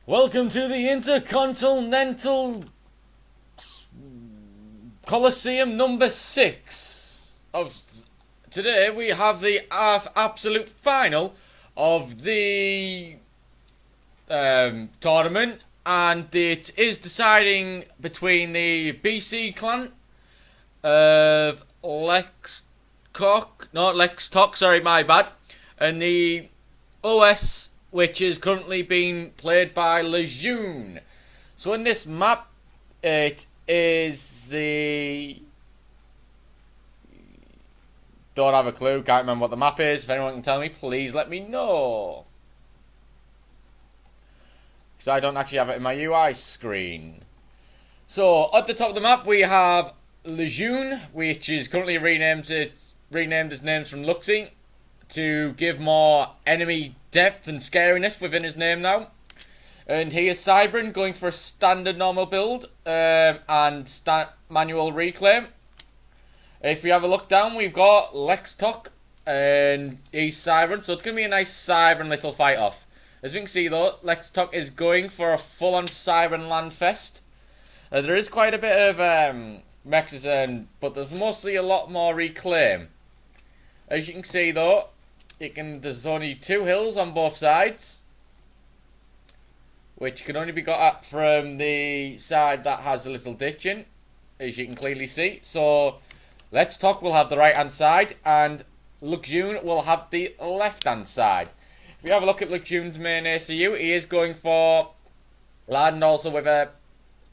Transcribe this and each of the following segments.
Welcome to the Intercontinental Coliseum number 6. Today we have the absolute final of the tournament, and it is deciding between the BC clan of LEXTOC, sorry, my bad, and the OS, which is currently being played by Lejeune. So in this map, it is the... Don't have a clue, can't remember what the map is. If anyone can tell me, please let me know. Because I don't actually have it in my UI screen. So, at the top of the map, we have Lejeune, which is currently renamed as names from Luxie, to give more enemy depth and scariness within his name now. And he is Cybran, going for a standard normal build and manual reclaim. If we have a look down, we've got LEXTOC and he's Cybran, so it's going to be a nice Cybran little fight off. As we can see though, LEXTOC is going for a full-on Cybran land fest. There is quite a bit of mexes, but there's mostly a lot more reclaim. As you can see though, there's only 2 hills on both sides, which can only be got at from the side that has a little ditch in, as you can clearly see. So LEXTOC will have the right hand side and Lejeune will have the left hand side. If you have a look at Lejeune's main ACU, he is going for land and also with a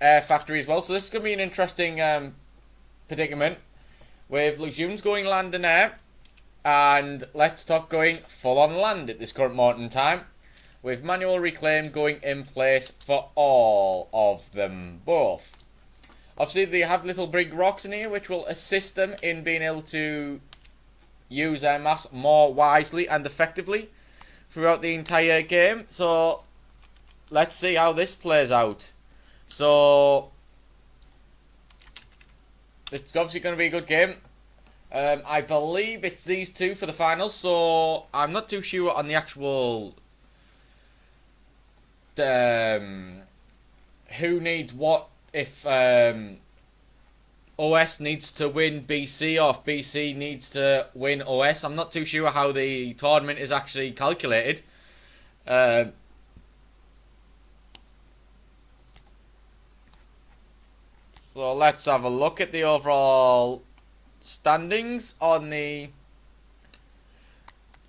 air factory as well. So this is going to be an interesting predicament, with Lejeune's going land and air and LEXTOC going full on land at this current moment in time, with manual reclaim going in place for all of them both. Obviously they have little big rocks in here which will assist them in being able to use their mass more wisely and effectively throughout the entire game. So let's see how this plays out. So it's obviously going to be a good game. I believe it's these two for the finals, so I'm not too sure on the actual who needs what, if OS needs to win BC or if BC needs to win OS. I'm not too sure how the tournament is actually calculated. So let's have a look at the overall standings on the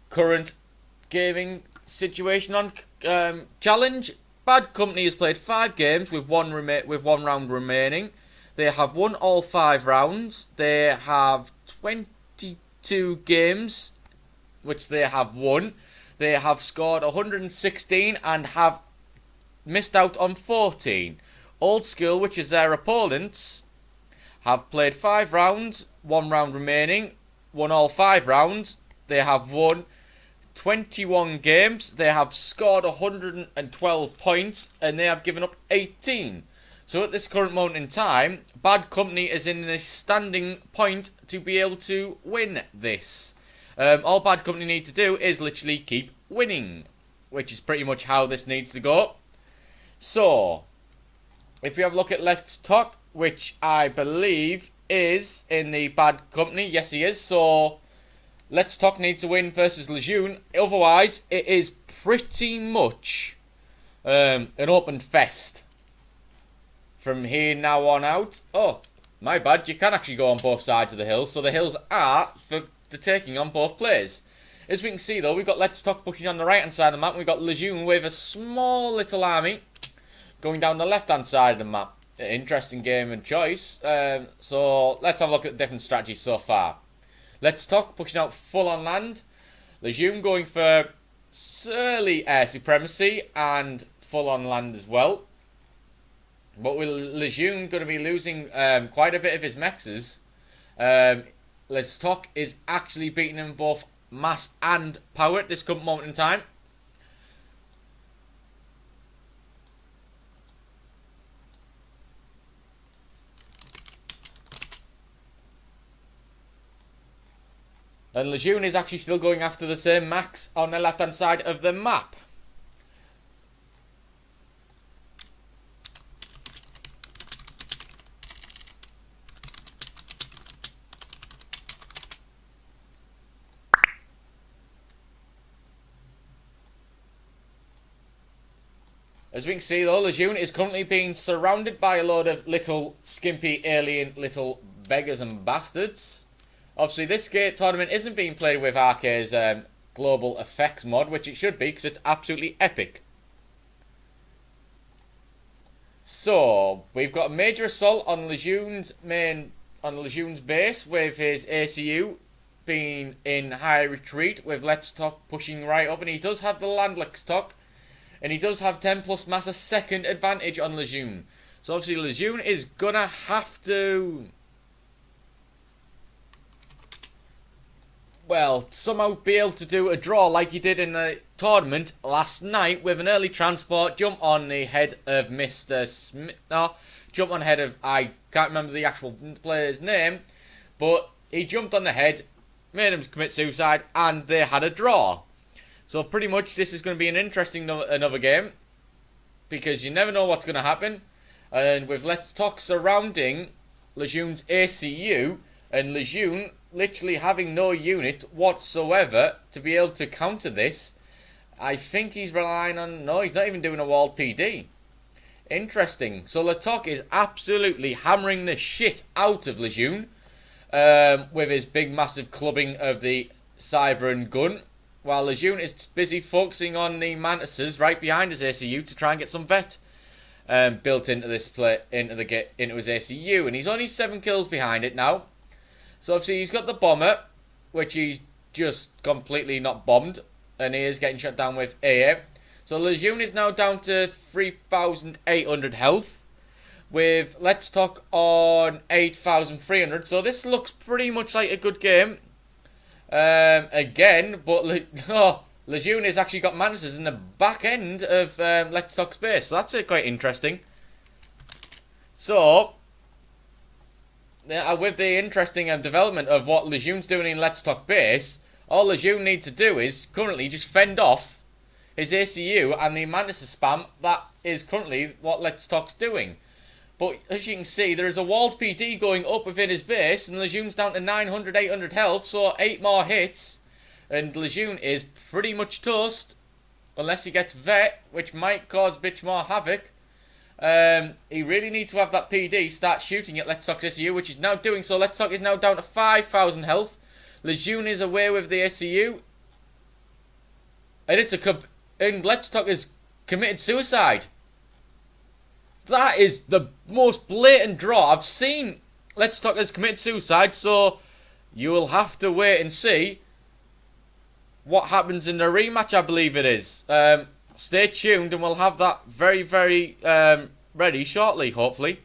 current gaming situation on challenge. Bad Company has played 5 games with one round remaining. They have won all 5 rounds. They have 22 games which they have won. They have scored 116 and have missed out on 14. Old School, which is their opponents, have played 5 rounds, 1 round remaining, won all 5 rounds. They have won 21 games. They have scored 112 points and they have given up 18. So at this current moment in time, Bad Company is in a standing point to be able to win this. All Bad Company need to do is literally keep winning, which is pretty much how this needs to go. So if we have a look at LEXTOC, which I believe is in the Bad Company. Yes, he is. So LEXTOC needs to win versus Lejeune. Otherwise, it is pretty much an open fest from here now on out. Oh, my bad. You can actually go on both sides of the hills. So the hills are for the taking on both players. As we can see, though, we've got LEXTOC pushing on the right-hand side of the map. We've got Lejeune with a small little army going down the left-hand side of the map. Interesting game and choice. So let's have a look at the different strategies so far. LEXTOC pushing out full on land. Lejeune going for surly air supremacy and full on land as well. But with Lejeune going to be losing quite a bit of his mexes, LEXTOC is actually beating him both mass and power at this current moment in time. And Lejeune is actually still going after the same max on the left-hand side of the map. As we can see though, Lejeune is currently being surrounded by a load of little skimpy alien little beggars and bastards. Obviously this tournament isn't being played with RK's global effects mod, which it should be because it's absolutely epic. So we've got a major assault on Lejeune's base with his ACU being in high retreat with LEXTOC pushing right up, and he does have the land LEXTOC, and he does have 10 plus mass a second advantage on Lejeune. So obviously Lejeune is gonna have to, well, somehow be able to do a draw like he did in the tournament last night with an early transport, jump on the head of Mr. Smith. No, jump on the head of, I can't remember the actual player's name, but he jumped on the head, made him commit suicide, and they had a draw. So pretty much this is going to be an interesting another game, because you never know what's going to happen. And with LEXTOC surrounding Lejeune's ACU, and Lejeune literally having no unit whatsoever to be able to counter this, I think he's relying on, no, he's not even doing a walled PD. Interesting. So LEXTOC is absolutely hammering the shit out of Lejeune with his big massive clubbing of the Cyber and gun, while Lejeune is busy focusing on the Mantises right behind his ACU to try and get some vet built into this into his ACU, and he's only 7 kills behind it now. So obviously he's got the bomber, which he's just completely not bombed, and he is getting shot down with AA. So Lejeune is now down to 3,800 health, with LEXTOC on 8,300. So this looks pretty much like a good game. Again, but Lejeune has actually got Mantises in the back end of LEXTOC's base, so that's quite interesting. So with the interesting development of what Lejeune's doing in LEXTOC base, all Lejeune needs to do is currently just fend off his ACU and the Mantis spam. That is currently what LEXTOC's doing. But as you can see, there is a walled PD going up within his base, and Lejeune's down to 900, 800 health, so 8 more hits, and Lejeune is pretty much toast, unless he gets vet, which might cause a bit more havoc. He really needs to have that PD start shooting at LEXTOC's ACU, which is now doing so. LEXTOC is now down to 5,000 health. Lejeune is away with the ACU, and and LEXTOC has committed suicide. That is the most blatant draw I've seen. LEXTOC has committed suicide, so you will have to wait and see what happens in the rematch, I believe it is. Stay tuned and we'll have that very, very ready shortly, hopefully.